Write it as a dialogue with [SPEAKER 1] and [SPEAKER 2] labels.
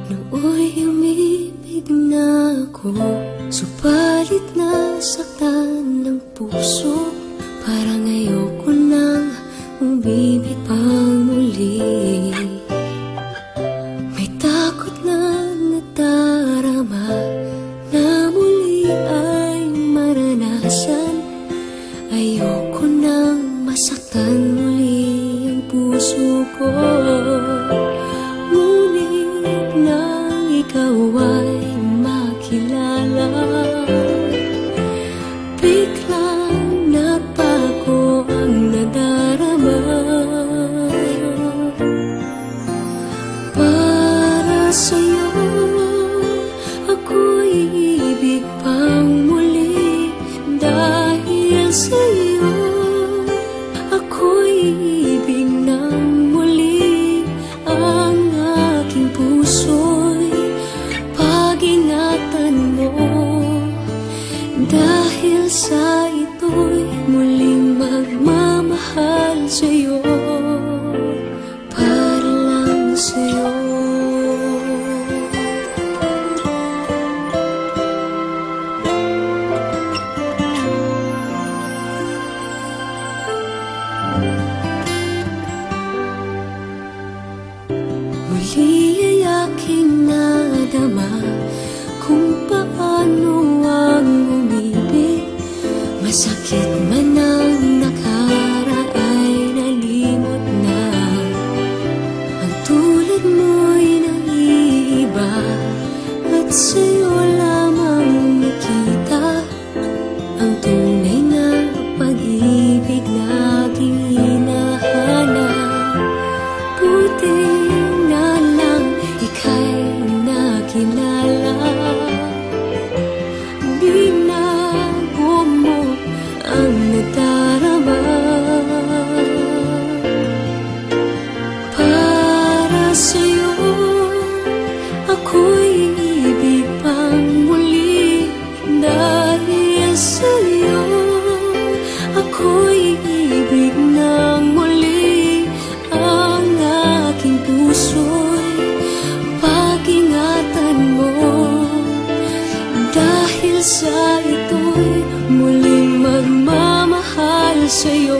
[SPEAKER 1] Nooy umibig na ako, subalit nasaktan ng puso. Parang ayoko nang umibig pang muli. May takot na nadarama na muli ay maranasan. Ayoko nang masaktan muli ang puso ko. Ngunit nang ikaw ay makilala, biglang nabago ang nadarama. Para sa'yo ako'y ibig pang muli. Dahil sa'yo ako'y ibig ng muli. Ang aking puso'y pag-ingatan mo. Dahil sa ito'y muling magmamahal sa'yo, para lang sa'yo. Muli ay aking nadama kung paano ang umibig. Masakit man ang nakaraan, nalimot na. Ang tulad mo'y naiiba, at sa'yo lamang nakita ang tunay na pag-ibig na aking hinahanap. Buti na lang ika'y nakilala. Binago mo ang nadarama. Para sa'yo ako'y ibig pang muli. Dahil sa'yo ako'y ibig ng muli. Ang aking puso'y pag-ingatan mo. Dahil sa ito'y muling magmamahal sa'yo,